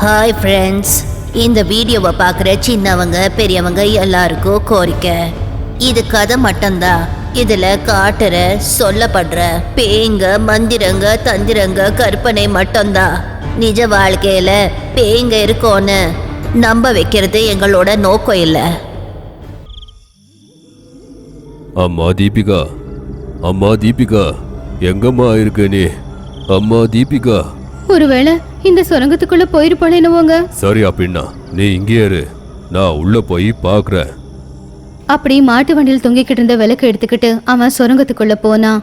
Hi friends, இந்த வீடியோவை பார்க்குற சின்னவங்க பெரியவங்க எல்லாருக்கும் கோரிக்கை. இது கதை மட்டும்தான். இதில் காட்டுற சொல்லப்படுற பேய்ங்க மந்திரங்க தந்திரங்க கற்பனை மட்டும்தான். நிஜ வாழ்க்கையில் பேய்ங்க இருக்கோன்னு நம்ப வைக்கிறது எங்களோட நோக்கம் இல்லை. அம்மா தீபிகா, அம்மா தீபிகா, எங்கம்மா இருக்க நீ? அம்மா தீபிகா. ஒருவேளை இந்த சுரங்கத்துக்குள்ள போயிருப்பானேனுவோங்க. சரி அப்படின்னா நீ இங்கே இரு, நான் உள்ள போய் பாக்குறேன். அப்படி மாட்டு வண்டியில் தொங்கிக்கிட்டு இருந்த விளக்கு எடுத்துக்கிட்டு அவன் சுரங்கத்துக்குள்ள போனான்.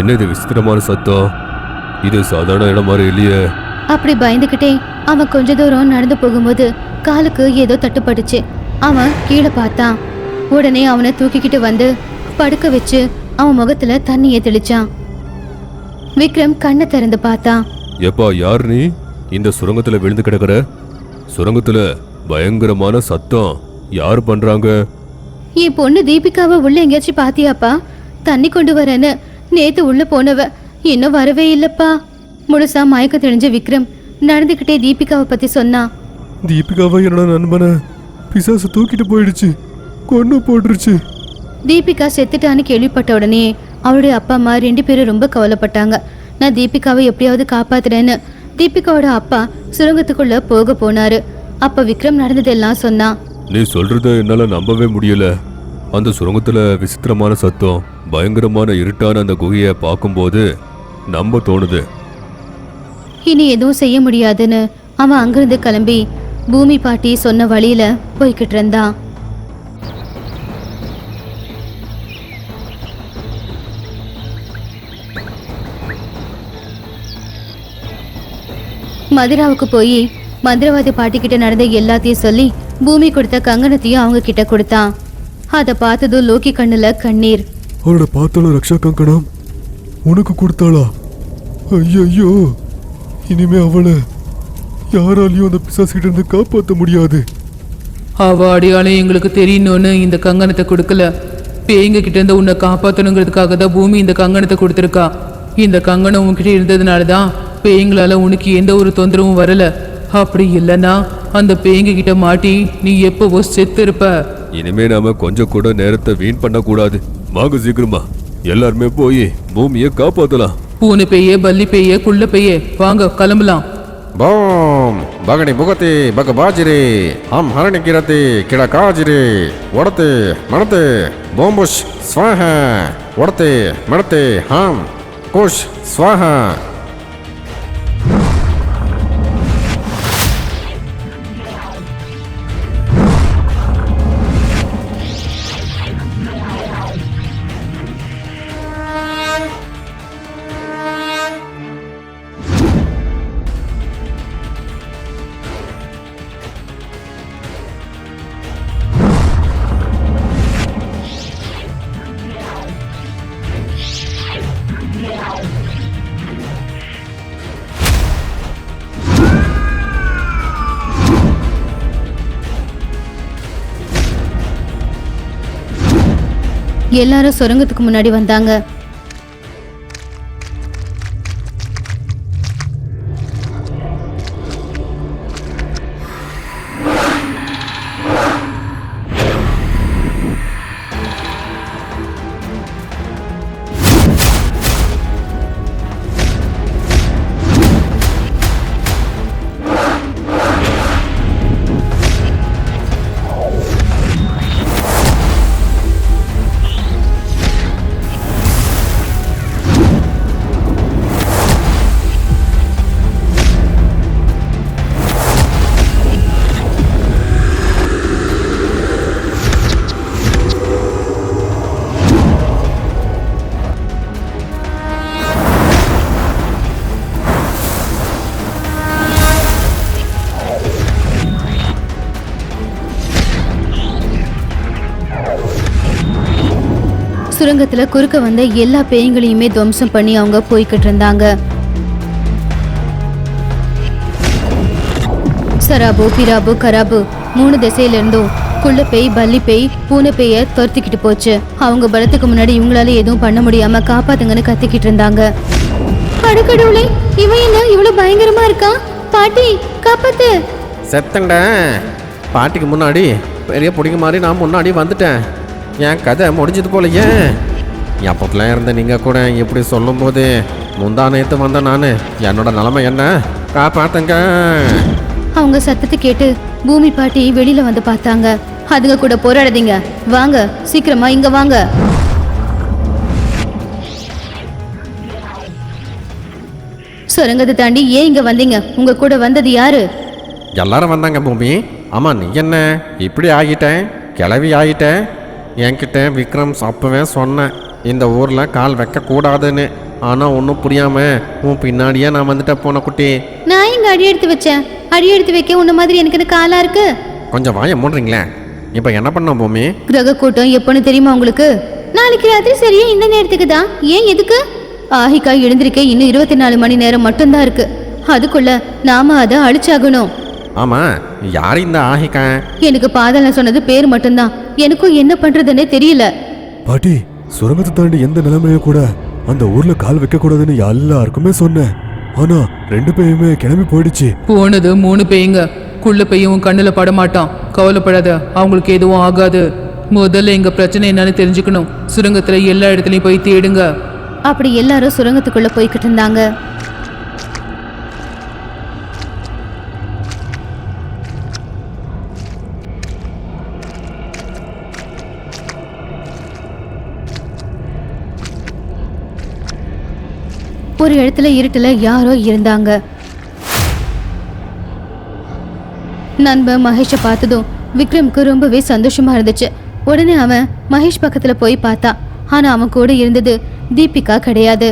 என்னது விசித்திரமான சத்தம்? இது சாதாரண இடம் மாதிரி இல்லையே. அப்படி பயந்துகிட்டே அவன் கொஞ்ச தூரம் நடந்து போகும்போது காலுக்கு ஏதோ தட்டுப்பட்டுச்சு. அவன் கீழே பார்த்தான். உடனே அவனை தூக்கிக்கிட்டு வந்து படுக்க வச்சு அவன் முகத்துல தண்ணியை தெளிச்சான். விக்ரம் கண்ணை திறந்து பார்த்தான். எப்பா, யார் நீ? இந்த சுரங்கத்துல விழுந்து கிடக்குற? சுரங்கத்துல பயங்கரமான சத்தம் யார் பண்றாங்க? என் பொண்ணு தீபிகாவை உள்ள எங்கேயாச்சும் பாத்தியாப்பா? தண்ணி கொண்டு வரேன்னு நேத்து உள்ள போனவ இன்னும் வரவே இல்லப்பா. முழுசா மயக்க தெளிஞ்ச விக்ரம் நடந்துகிட்டே தீபிகாவை பத்தி சொன்னான். தீபிகாவை என்னோட நண்பனை பிசாசு தூக்கிட்டு போயிடுச்சு, கொன்னு போட்டுருச்சு. தீபிகா செத்துட்டான்னு கேள்விப்பட்ட உடனே அவளுடைய அப்பா அம்மா 2 பேரும் ரொம்ப கவலைப்பட்டாங்க. நான் தீபிகாவை எப்படியாவது காப்பாத்துறேன்னு தீபிகாவோட அப்பா சுரங்கத்துக்குள்ள போக போனாரு. அப்ப விக்ரம் நடந்ததெல்லாம் சொன்னான். நீ சொல்றத என்னால நம்பவே முடியல. அந்த சுரங்கத்துல விசித்திரமான சத்தம், பயங்கரமான இருட்டான அந்த குகையை பார்க்கும்போது நம்ப தோணுது. இனி எதுவும் செய்ய முடியாதுன்னு அவன் அங்கிருந்து கிளம்பி பூமி பாட்டி சொன்ன வழியில போய்கிட்டு இருந்தான். மதுராவுக்கு போய் மந்திரவாதி பாட்டி கிட்ட நடந்த எல்லாத்தையும் சொல்லி பூமி கொடுத்த கங்கணத்தையும் அவங்க கிட்ட கொடுத்தான். அதை பார்த்ததும் லோக்கி கண்ணுல கண்ணீர். அவளோட பார்த்தாளா ரக்ஷா கங்கணம் உனக்கு கொடுத்தாளா? ஐயோ, இனிமே அவளை யாராலையும் அந்த பிசாசிட்ட இருந்து காப்பாற்ற முடியாது. அவ அடையாளம் எங்களுக்கு தெரியணும்னு இந்த கங்கணத்தை கொடுக்கல. பேய்ங்க கிட்ட இருந்து உன்னை காப்பாற்றணுங்கிறதுக்காக தான் பூமி இந்த கங்கணத்தை கொடுத்துருக்கா. இந்த கங்கணம் உன்கிட்ட இருந்ததுனால தான் பேய்ங்களால உனக்கு எந்த ஒரு தொந்தரவும் வரல. அப்படி இல்லைன்னா அந்த பேய்ங்க கிட்ட மாட்டி நீ எப்பவோ செத்து இருப்ப. இனிமே நாம கொஞ்சம் கூட நேரத்தை வீண் பண்ண கூடாது. வாங்க சீக்கிரமா எல்லாருமே போய் பூமியை காப்பாத்தலாம். பூனை பேயே, பல்லி பேயே, குள்ள பேயே, வாங்க கிளம்பலாம். பாம் பகனி புகத்தி பக பாஜிரே ஆம் ஹரணி கிரத்தி கிட காஜிரே ஒடத்து மணத்து போம்புஷ் ஸ்வாஹ ஒடத்து மணத்து ஹாம் குஷ் ஸ்வாஹ. எல்லாரும் சுரங்கத்துக்கு முன்னாடி வந்தாங்க. சுரங்கத்துல குறுக்க வந்த எல்லா பேய்களையுமே துவம்சம் பண்ணி அவங்க போய்கிட்டு இருந்தாங்க. சராபு பிராபு கராபு 3 திசையில இருந்தும் குள்ள பேய் பல்லி பேய் பூனை பேய துரத்திக்கிட்டு போச்சு. அவங்க பலத்துக்கு முன்னாடி இவங்களால எதுவும் பண்ண முடியாம காப்பாத்துங்கன்னு கத்திக்கிட்டு இருந்தாங்க. அடக்கடவுளே, இவன் என்ன இவ்வளவு பயங்கரமா இருக்கான்? பாட்டி காப்பாத்து. செத்தண்ட பாட்டிக்கு முன்னாடி பெரிய பிடிக்க மாதிரி நான் முன்னாடி வந்துட்டேன். என் கதை முடிஞ்சது போலையே. எப்போத்துல இருந்த நீங்கள் கூட இப்படி சொல்லும்போது முந்தா நேற்று வந்த நான் என்னோட நிலைமை என்ன காப்பாத்துங்க. அவங்க சத்தத்தை கேட்டு பூமி பாட்டி வெளியில வந்து பார்த்தாங்க. அதுங்க கூட போராடாதீங்க, வாங்க சீக்கிரமா இங்க வாங்க. சுரங்கத்தை தாண்டி ஏன் இங்க வந்தீங்க? உங்க கூட வந்தது யாரு? எல்லாரும் வந்தாங்க பூமி. ஆமாம், நீ என்ன இப்படி ஆகிட்டேன், கிளவி ஆகிட்டேன். என்கிட்ட விக்ரம் அப்பவே சொன்னேன் இந்த ஊரில் கால் வைக்கக்கூடாதுன்னு. ஆனால் ஒன்றும் புரியாமல் உன் பின்னாடியே நான் வந்துட்ட போன குட்டி. நான் இங்க அடி எடுத்து வச்சேன். அடி எடுத்து வைக்க உன்ன மாதிரி எனக்கு காலா இருக்கு. கொஞ்சம் வாய மூடுறீங்களே. இப்போ என்ன பண்ணோம் பூமி? கிரக கூட்டம் எப்போன்னு தெரியுமா உங்களுக்கு? நாளைக்கு ராத்திரி சரியா இந்த நேரத்துக்கு தான். ஏன் எதுக்கு? ஆஹிகா எழுந்திருக்க இன்னும் 24 மணி நேரம் மட்டும்தான் இருக்கு. அதுக்குள்ள நாம அதை அழிச்சாகணும். ஆமாம், யார் இந்த ஆஹிகா? எனக்கு பாதாளம் சொன்னது பேர் மட்டும்தான். எனக்கும் என்ன பண்றதுன்னே தெரியல. பாட்டி, சுரங்கத்தை தாண்டி எந்த நிலைமைய கூட அந்த ஊர்ல கால் வைக்க கூடாதுன்னு எல்லாருக்குமே சொன்னேன். ஆனா 2 பேயுமே கிளம்பி போயிடுச்சு. போனது 3 பேய்ங்க. குள்ள பையன் கண்ணுல பட மாட்டான். கவலைப்படாத, அவங்களுக்கு எதுவும் ஆகாது. முதல்ல எங்க பிரச்சனை என்னன்னு தெரிஞ்சுக்கணும். சுரங்கத்துல எல்லா இடத்துலயும் போய் தேடுங்க. அப்படி எல்லாரும் சுரங்கத்துக்குள்ள போய்கிட்டு இருந்தாங்க. ஒரு இடத்துல இருட்டுல யாரோ இருந்தாங்க. நண்பன் மகேஷை பார்த்ததும் விக்ரம்க்கு ரொம்பவே சந்தோஷமா இருந்துச்சு. உடனே அவன் மகேஷ் பக்கத்துல போய் பார்த்தான். ஆனா அவன் கூட இருந்தது தீபிகா கிடையாது.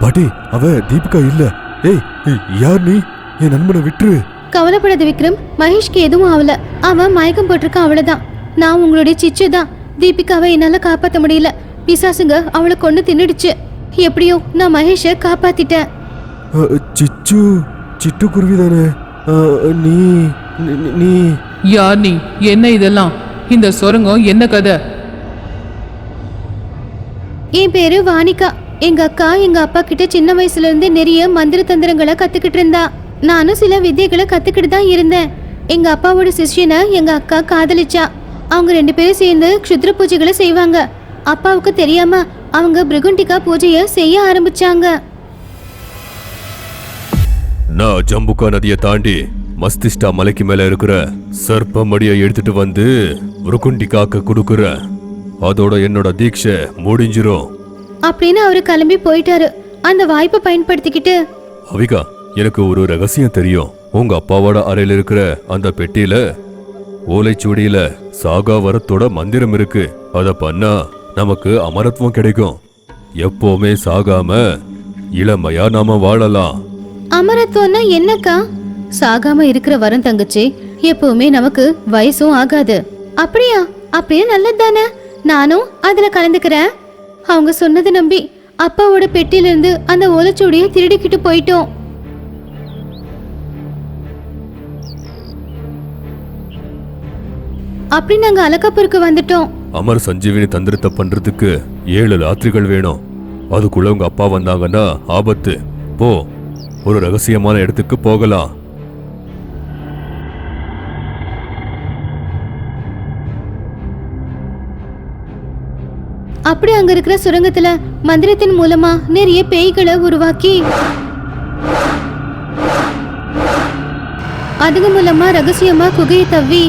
பாட்டி, அவ தீபிகா இல்ல. ஏய், யார் நீ? என் நண்பனை விட்டுரு. கவலைப்படாத விக்ரம், மகேஷ்க்கு எதுவும் ஆகல. அவன் மயக்கம் போட்டிருக்கான், அவ்வளவுதான். நான் உங்களுடைய சிச்சு தான். தீபிகாவை என்னால காப்பாற்ற முடியல. பிசாசுங்க அவளை கொண்டு தின்னுடுச்சு. எப்படியோ நான் மகேஷை காப்பாத்திட்டேன். சிச்சு, சிட்டுக்குருவி தானே நீ? நீ யார் நீ? என்ன இதெல்லாம்? இந்த சுரங்கம் என்ன கதை? என் பேரு வாணிகா. எங்க அக்கா எங்க அப்பா கிட்ட சின்ன வயசுல இருந்து நிறைய மந்திர தந்திரங்களை கத்துக்கிட்டு இருந்தா. நானும் சில வித்தைகளை கத்துக்கிட்டு தான் இருந்தேன். எங்க அப்பாவோட சிஷ்யனை எங்க அக்கா காதலிச்சா. அவங்க 2 பேரும் சேர்ந்து க்ஷுத்ர பூஜைகளை செய்வாங்க. அப்பாவுக்கு தெரியாம அவங்க பிருகுண்டிகா பூஜையை செய்ய ஆரம்பிச்சாங்க. நான் ஜம்புகா நதியை தாண்டி மஸ்திஷ்டா மலைக்கு மேல இருக்கிற சர்ப்ப மடியை எடுத்துட்டு வந்து ருகுண்டிகாக்கு கொடுக்குற. அதோட என்னோட தீட்சை முடிஞ்சிரும் அப்படின்னு அவரு கிளம்பி போயிட்டாரு. அந்த வாய்ப்பை பயன்படுத்திக்கிட்டு, அவிகா, எனக்கு ஒரு ரகசியம் தெரியும். உங்க அப்பாவோட அறையில இருக்கிற அந்த பெட்டியில ஓலைச்சுவடியில சாகா வரத்தோட மந்திரம் இருக்கு. அத பண்ணா நமக்கு அமரத்துவம் கிடைக்கும். எப்பவுமே சாகாம இளமையா நாம வாழலாம். அமரத்துவம்னா என்னக்கா? சாகாம இருக்கிற வரம் தங்கச்சி. எப்பவுமே நமக்கு வயசும் ஆகாது. அப்படியா? அப்படியே நல்லது தானே. நானும் அதுல கலந்துக்கிறேன். அவங்க சொன்னதை நம்பி அப்பாவோட பெட்டியில இருந்து அந்த ஓலைச்சுவடியை திருடிக்கிட்டு போயிட்டோம். அப்படி நாங்க அலகாப்பூருக்கு வந்துட்டோம். அமர் சஞ்சீவினி தந்திரத்தை பண்றதுக்கு 7 ராத்திரிகள் வேணும். அதுக்குள்ள உங்க அப்பா வந்தாங்கன்னா ஆபத்து. போ, ஒரு ரகசியமான இடத்துக்கு போகலாம். அப்படி அங்க இருக்கிற சுரங்கத்துல மந்திரத்தின் மூலமா நிறைய பேய்களை உருவாக்கி அதுங்க மூலமா ரகசியமா குகையை தவ்வி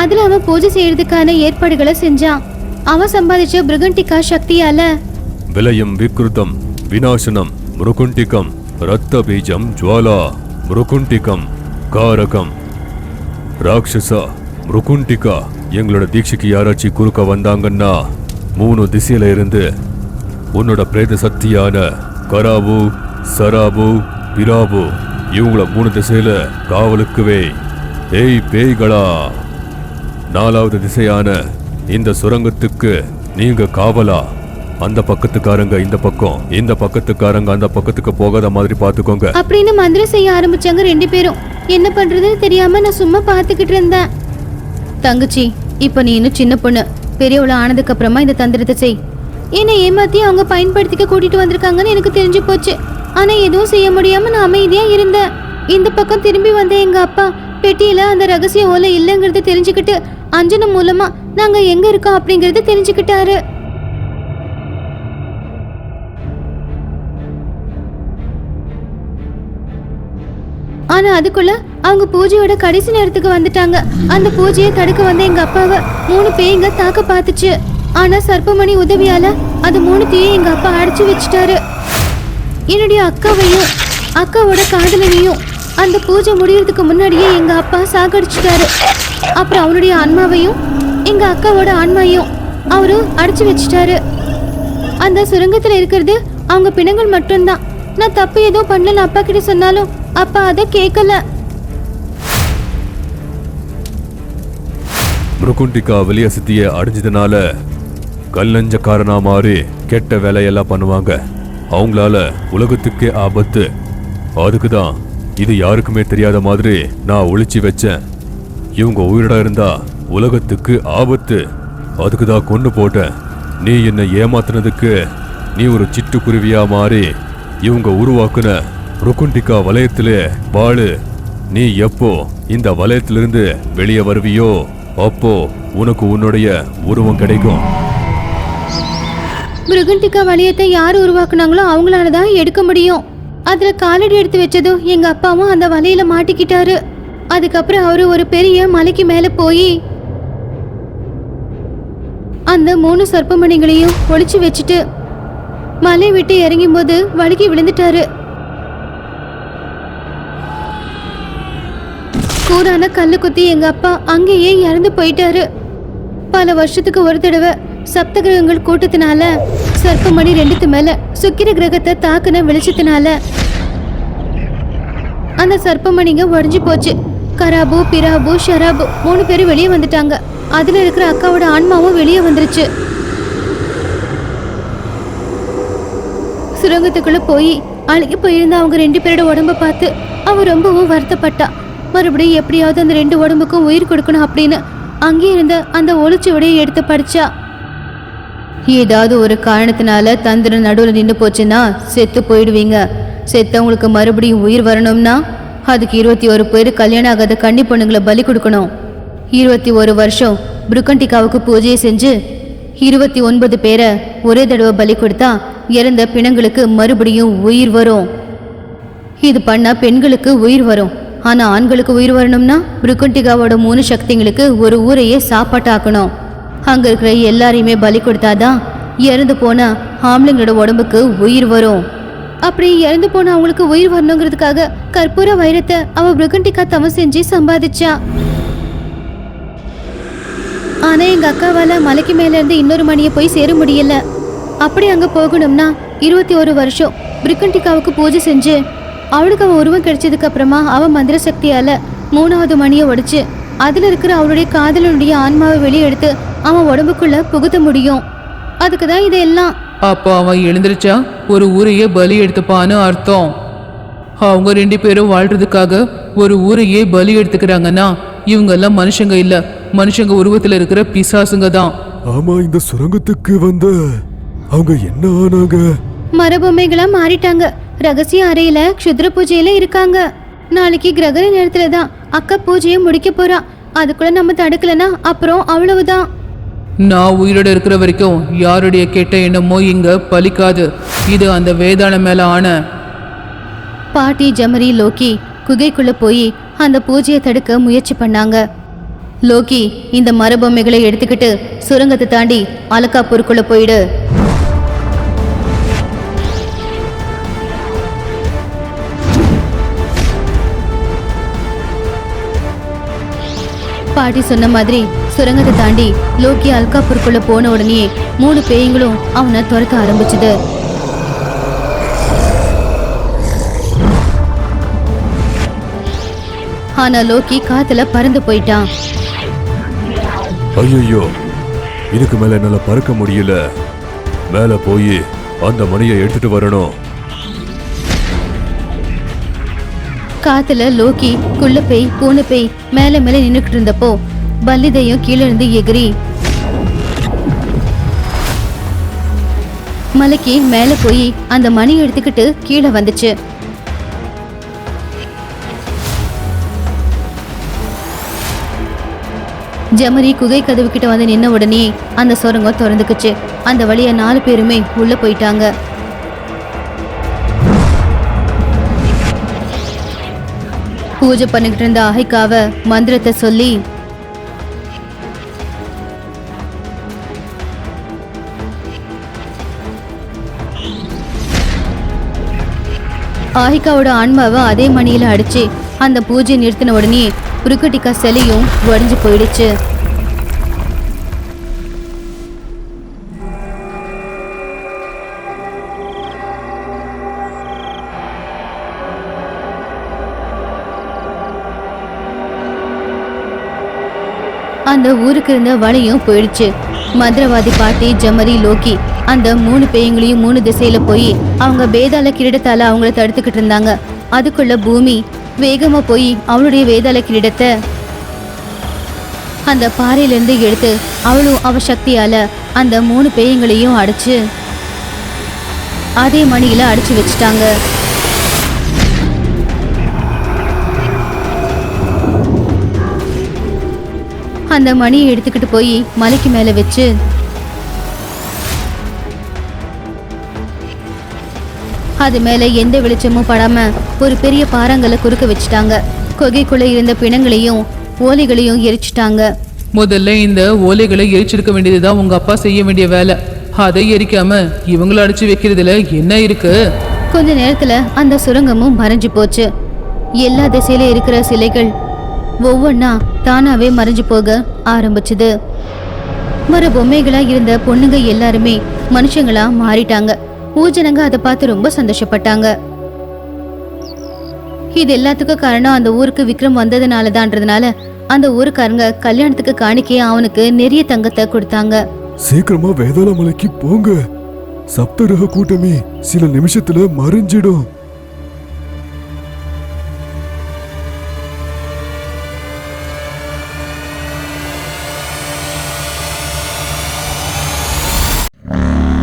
அதுல அவன் பூஜை செய்யறதுக்கான ஏற்பாடுகளை செஞ்சான். அவன் சம்பாதிச்ச பிருகண்டிகா சக்தியால விலயம் விக்ருதம் விநாசனம் முருகுண்டிகம் ரத்த பீஜம் ஜுவாலா முருகுண்டிகம் காரகம் ராட்சசா முருகுண்டிகா. எங்களோட தீட்சைக்கு யாராச்சும் குறுக்க வந்தாங்கன்னா 3 திசையில இருந்து உன்னோட பிரேத சக்தியான கராபு சராபு பிராபு இவங்கள 3 திசையில காவலுக்கு வை. ஏய் பேய்களா, 4வது திசையான இந்த சுரங்கத்துக்கு நீங்க காவலா. அந்த பக்கத்துக்காரங்க இந்த பக்கம், இந்த பக்கத்துக்காரங்க அந்த பக்கத்துக்கு போகாத மாதிரி பாத்துக்கோங்க. அப்படின்னு மந்திரம் செய்ய ஆரம்பிச்சாங்க 2 பேரும். என்ன பண்றதுன்னு தெரியாம நான் சும்மா பாத்துக்கிட்டு இருந்தேன். தங்கச்சி, இப்ப நீ இன்னும் சின்ன பொண்ணு. பெரியவள ஆனதுக்கு அப்புறமா இந்த தந்திரத்தை செய். என்னை ஏமாத்தி அவங்க பயன்படுத்திக்க கூட்டிட்டு வந்திருக்காங்கன்னு எனக்கு தெரிஞ்சு போச்சு. ஆனா எதுவும் செய்ய முடியாம நான் அமைதியா இருந்தேன். இந்த பக்கம் திரும்பி வந்த எங்க அப்பா பெட்டியில அந்த ரகசிய ஓலை இல்லைங்கிறத தெரிஞ்சுக்கிட்டு அஞ்சனம் மூலமா நாங்க எங்க இருக்கோம் அப்படிங்கறத தெரிஞ்சுக்கிட்டாரு. ஆனா அதுக்குள்ள அவங்க பூஜையோட கடைசி நேரத்துக்கு வந்துட்டாங்க. அந்த பூஜையை தடுக்க வந்த எங்க அப்பாவை 3 பேய்ங்க தாக்க பார்த்துச்சு. ஆனா சர்ப்பமணி உதவியால அது 3த்தையும் எங்க அப்பா அடைச்சு வச்சுட்டாரு. என்னுடைய அக்காவையும் அக்காவோட காதலனையும் அந்த பூஜை முடியறதுக்கு முன்னாடியே எங்க அப்பா சாகடிச்சிட்டாரு. அப்புறம் அவனுடைய ஆன்மாவையும் எங்க அக்காவோட ஆன்மாவையும் அவரு அடைச்சு வச்சுட்டாரு. அந்த சுரங்கத்துல இருக்கிறது அவங்க பிணங்கள் மட்டும்தான். நான் தப்பு ஏதோ பண்ணலன்னு அப்பா கிட்ட சொன்னாலும் அப்பா அதை கேட்கல. முருகுண்டிகா வெளிய சித்திய அடைஞ்சதுனால கல்லஞ்சக்காரனா மாறி கெட்ட வேலையெல்லாம் பண்ணுவாங்க. அவங்களால உலகத்துக்கே ஆபத்து. அதுக்குதான் இது யாருக்குமே தெரியாத மாதிரி நான் ஒளிச்சு வச்சேன். இவங்க உயிரோட இருந்தா உலகத்துக்கு ஆபத்து. அதுக்குதான் கொண்டு போட்டேன். நீ என்னை ஏமாத்தினதுக்கு நீ ஒரு சிட்டுக்குருவியா மாறி இவங்க உருவாக்குன ருக்குண்டிகா வலயத்திலே வாழு. நீ எப்போ இந்த வலயத்திலிருந்து வெளியே வருவியோ அப்போ உனக்கு உன்னுடைய உருவம் கிடைக்கும். ருக்குண்டிகா வலயத்தை யார் உருவாக்குனாங்களோ அவங்களாலதான் எடுக்க முடியும். அதுல காலடி எடுத்து வச்சதும் எங்க அப்பாவும் அந்த வலையில மாட்டிக்கிட்டாரு. அதுக்கப்புறம் அவரு ஒரு பெரிய மலைக்கு மேல போய் அந்த 3 சர்ப்பமணிகளையும் ஒளிச்சு வச்சுட்டு மலை விட்டு இறங்கும் போது வழுக்கி விழுந்துட்டாரு. கூரான கல்லு குத்தி எங்க அப்பா அங்கேயே இறந்து போயிட்டாரு. பல வருஷத்துக்கு ஒரு தடவை சப்த கிரகங்கள் கூட்டத்தினால சர்ப்பமணி 2த்து மேல சுக்கிர கிரகத்தை தாக்குன வெளிச்சத்தினால அந்த சர்ப்பமணிங்க உடஞ்சு போச்சு. கராபு, பிராபு, ஷராபு 3 பேரும் வெளியே வந்துட்டாங்க. அதுல இருக்கிற அக்காவோட ஆன்மாவும் வெளியே வந்துருச்சு. சுரங்கத்துக்குள்ள போய் அழுகி போயிருந்த அவங்க 2 பேரோட உடம்ப பார்த்து அவ ரொம்பவும் வருத்தப்பட்டா. மறுபடியும் எப்படியாவது அந்த 2 உடம்புக்கும் உயிர் கொடுக்கணும் அப்படின்னு அங்கே இருந்த அந்த ஒளிச்சுவடையை எடுத்து படிச்சா. ஏதாவது ஒரு காரணத்தினால தந்திரம் நடுவில் நின்று போச்சுன்னா செத்து போயிடுவீங்க. செத்தவங்களுக்கு மறுபடியும் உயிர் வரணும்னா அதுக்கு 21 பேர் கல்யாணம் ஆகாத கன்னி பொண்ணுங்களை பலி கொடுக்கணும். 21 வருஷம் புருக்கண்டிகாவுக்கு பூஜையை செஞ்சு 29 பேரை ஒரே தடவை பலி கொடுத்தா இறந்த பிணங்களுக்கு மறுபடியும் உயிர் வரும். இது பண்ணா பெண்களுக்கு உயிர் வரும். ஆனா ஆண்களுக்கு உயிர் வரணும்னா புருக்கண்டிகாவோட 3 சக்திங்களுக்கு ஒரு ஊரையே சாப்பாட்டாக்கணும். அங்க இருக்கிற எல்லாரையுமே பலி கொடுத்தாதான் இறந்து போன ஆம்பளைங்களோட உடம்புக்கு உயிர் வரும். அப்படி இறந்து போன அவங்களுக்கு உயிர் வரணுங்கிறதுக்காக கற்பூர வைரத்தை அவ புருக்கண்டிகா தவம் செஞ்சு சம்பாதிச்சா. ஆனா எங்க அக்காவால மலைக்கு மேல இருந்து இன்னொரு மணியை போய் சேர முடியல. அப்படி அங்க போகணும்னா 21 வருஷம் புருக்கண்டிகாவுக்கு பூஜை செஞ்சு அவளுக்கு அவன் உருவம் கிடைச்சதுக்கு அப்புறமா அவ மந்திர சக்தியால 3வது மணியை உடைச்சு அதுல இருக்கிற அவளுடைய காதலனுடைய ஆன்மாவை வெளியே எடுத்து அவன் உடம்புக்குள்ள புகுத்த முடியும். அதுக்குதான் இதெல்லாம். அப்போ அவன் எழுந்திருச்சா ஒரு ஊரையே பலி எடுத்துப்பான்னு அர்த்தம். அவங்க 2 பேரும் வாழ்றதுக்காக ஒரு ஊரையே பலி எடுத்துக்கிறாங்கன்னா இவங்க எல்லாம் மனுஷங்க இல்ல, மனுஷங்க உருவத்துல இருக்கிற பிசாசுங்க தான். ஆமா, இந்த சுரங்கத்துக்கு வந்த அவங்க என்ன ஆனாங்க? மரபொம்மைகளா மாறிட்டாங்க. ரகசிய அறையில க்ஷுத்ர பூஜையில இருக்காங்க. நாளைக்கு கிரகண நேரத்துல தான் அக்கா பூஜையை முடிக்க போறா. அதுக்குள்ள நம்ம தடுக்கலனா அப்புறம் அவ்வளவுதான். நான் உயிரோட இருக்கிற வரைக்கும் யாருடைய கெட்ட எண்ணமோ இங்க பலிக்காது. இது அந்த வேதாள மேல ஆன. பாட்டி ஜமரி லோக்கி குகைக்குள்ள போய் அந்த பூஜையை தடுக்க முயற்சி பண்ணாங்க. லோக்கி, இந்த மரபொம்மைகளை எடுத்துக்கிட்டு சுரங்கத்தை தாண்டி அலக்காப்பூருக்குள்ள போயிடு. பாட்டி சொன்ன மாதிரி சுரங்கத்தை தாண்டி லோக்கி அல்காப்பூருக்குள்ள போன உடனே 3 பேய்களும் அவனை துரத்த ஆரம்பிச்சுது. ஆனா லோக்கி காத்துல பறந்து போயிட்டான். ஐயோ, இதுக்கு மேல என்னால பறக்க முடியல. மேல போய் அந்த மணியை எடுத்துட்டு வரணும். காத்துல லோக்கி குள்ளப்பேய் பூனைப்பேய் மேல மேல நின்னுக்கிட்டு இருந்தப்போ பல்லிதையும் கீழே இருந்து எகிரி மலைக்கு மேல போய் அந்த மணி எடுத்துக்கிட்டு கீழே வந்துச்சு. ஜமரி குகை கதவு கிட்ட வந்து நின்ன உடனே அந்த சுரங்கம் திறந்துக்குச்சு. அந்த வழியா 4 பேருமே உள்ள போயிட்டாங்க. பூஜை பண்ணிக்கிட்டு இருந்த அஹிகாவ மந்திரத்தை சொல்லி ஆஹிகாவோட ஆன்மாவை அதே மணியில அடிச்சு அந்த பூஜை நிறுத்தின உடனே புருக்கட்டிக்கா சிலையும் உடைஞ்சு போயிடுச்சு. அந்த ஊருக்கு இருந்த வலையும் போயிடுச்சு. மந்திரவாதி பாட்டி ஜமரி லோக்கி அந்த 3 பேய்களையும் 3 திசையில போய் அவங்க வேதாள கிரீடத்தால அவங்கள தடுத்துக்கிட்டு இருந்தாங்க. அதுக்குள்ள பூமி வேகமா போய் அவளுடைய வேதாள கிரீடத்தை அந்த பாறையில இருந்து எடுத்து அவளும் அவ சக்தியால அந்த 3 பேய்களையும் அடிச்சு அதே மணியில அடிச்சு வச்சுட்டாங்க. அந்த மணியை எடுத்துக்கிட்டு போய் மலைக்கு மேல வச்சு அது மேல எந்த வெளிச்சமும் படாம ஒரு பெரிய பாறாங்கல்ல குறுக்க வச்சுட்டாங்க. குகைக்குள்ள இருந்த பிணங்களையும் ஓலைகளையும் எரிச்சிட்டாங்க. முதல்ல இந்த ஓலைகளை எரிச்செடுக்க வேண்டியதுதான் உங்க அப்பா செய்ய வேண்டிய வேலை. அதை எரிக்காம இவங்கள அடிச்சு வைக்கிறதுல என்ன இருக்கு? கொஞ்ச நேரத்துல அந்த சுரங்கமும் மறைஞ்சு போச்சு. எல்லா திசையில இருக்கிற சிலைகள் ஒவ்வொன்னா தானாவே மறைஞ்சு போக ஆரம்பிச்சுது. மர பொம்மைகளா இருந்த பொண்ணுங்க எல்லாருமே மனுஷங்களா மாறிட்டாங்க. ஊஜனங்க அதை பார்த்து ரொம்ப சந்தோஷப்பட்டாங்க. இது எல்லாத்துக்கும் காரணம் அந்த ஊருக்கு விக்ரம் வந்ததுனாலதான்றதுனால அந்த ஊருக்காரங்க கல்யாணத்துக்கு காணிக்கையா அவனுக்கு நிறைய தங்கத்தை கொடுத்தாங்க. சீக்கிரமா வேதாள மலைக்கு போங்க. சப்தரக கூட்டமே சில நிமிஷத்துல மறைஞ்சிடும்.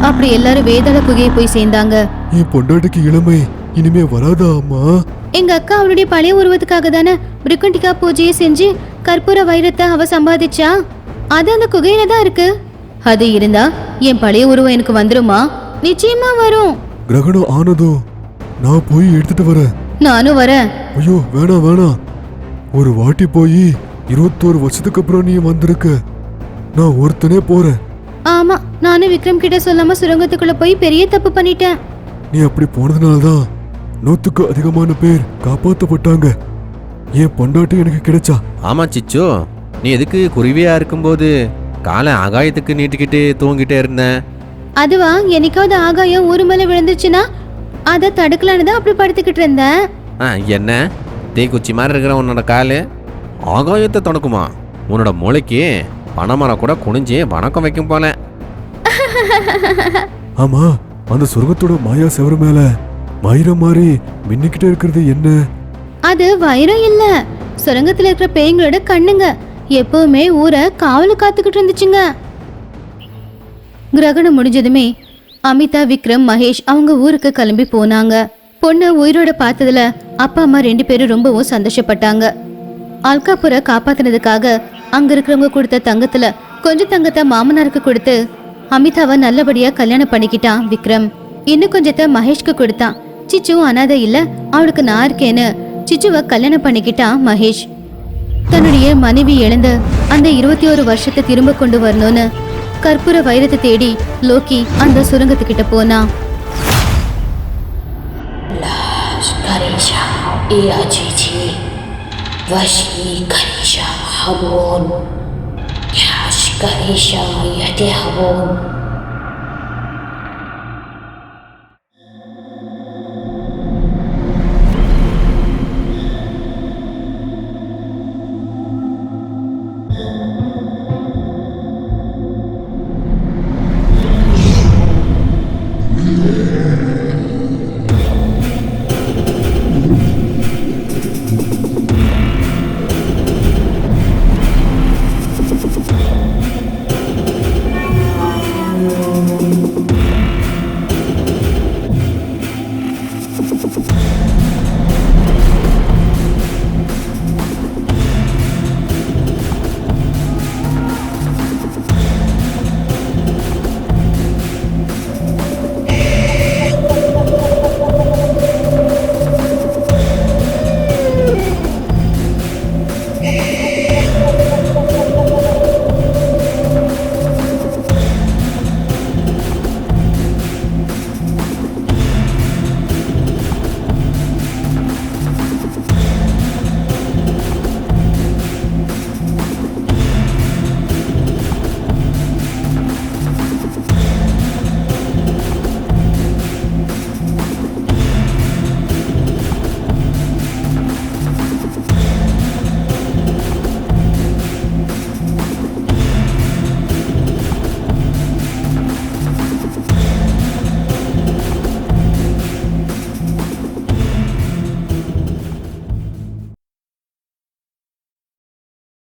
அப்படி எல்லாரும் வேதாள குகையை போய் சேர்ந்தாங்க. என் பொண்டாட்டிக்கு இளமை இனிமே வராதா அம்மா? எங்க அக்கா அவளுடைய பழைய உருவத்துக்காக தானே பிரிக்கண்டிகா பூஜையை செஞ்சு கற்பூர வைரத்தை அவ சம்பாதிச்சா. அது அந்த குகையில தான் இருக்கு. அது இருந்தா என் பழைய உருவம் எனக்கு வந்துருமா? நிச்சயமா வரும். கிரகணம் ஆனதும் நான் போய் எடுத்துட்டு வரேன். நானும் வரேன். ஐயோ வேணாம் வேணாம். ஒரு வாட்டி போய் 21 வருஷத்துக்கு அப்புறம் நீ வந்திருக்க. நான் ஒருத்தனே போறேன். ஆமா, நானும் விக்ரம் கிட்ட சொல்லாம சுரங்கத்துக்குள்ள போய் பெரிய தப்பு பண்ணிட்டேன். நீ அப்படி போனதுனாலதான் 100க்கு அதிகமான பேர் காப்பாத்தப்பட்டாங்க. என் பொண்டாட்டி எனக்கு கிடைச்சா. ஆமா சிச்சு, நீ எதுக்கு குருவியா இருக்கும்போது காலை ஆகாயத்துக்கு நீட்டிக்கிட்டு தூங்கிட்டே இருந்த? அதுவா, என்னைக்காவது ஆகாயம் ஊரு மேல விழுந்துச்சுன்னா அதை தடுக்கலான்னு தான் அப்படி படுத்துக்கிட்டு இருந்தேன். என்ன தீக்குச்சி மாதிரி இருக்கிற உன்னோட காலு ஆகாயத்தை தொடக்குமா? உன்னோட மூளைக்கு பனைமரம் கூட குனிஞ்சு வணக்கம் வைக்கும் போல. ஆமா, அந்த சொர்க்கத்தோட மாயா செவரு மேல வைரம் மாதிரி மின்னிக்கிட்டே இருக்கிறது என்ன? அது வைரம் இல்ல, சுரங்கத்துல இருக்கிற பேய்களோட கண்ணுங்க. எப்பவுமே ஊரை காவலு காத்துக்கிட்டு இருந்துச்சுங்க. கிரகணம் முடிஞ்சதுமே அமிதா, விக்ரம், மகேஷ் அவங்க ஊருக்கு கிளம்பி போனாங்க. பொண்ணு உயிரோட பார்த்ததுல அப்பா அம்மா 2 பேரும் ரொம்பவும் சந்தோஷப்பட்டாங்க. அல்காபுரை காப்பாத்தினதுக்காக அங்க இருக்கிறவங்க கொடுத்த தங்கத்துல கொஞ்சம் தங்கத்தை மாமனாருக்கு கொடுத்து அமிதாவை நல்லபடியா கல்யாணம் பண்ணிக்கிட்டான் விக்ரம். இன்னும் கொஞ்சத்தை மகேஷ்க்கு கொடுத்தான். சிச்சு அனாதை இல்ல, அவளுக்கு நான் இருக்கேன்னு சிச்சுவை கல்யாணம் பண்ணிக்கிட்டான் மகேஷ். தன்னுடைய மனைவி இழந்த அந்த 21 வருஷத்தை திரும்ப கொண்டு வரணும்னு கற்பூர வைரத்தை தேடி லோக்கி அந்த சுரங்கத்துக்கிட்ட போனான்.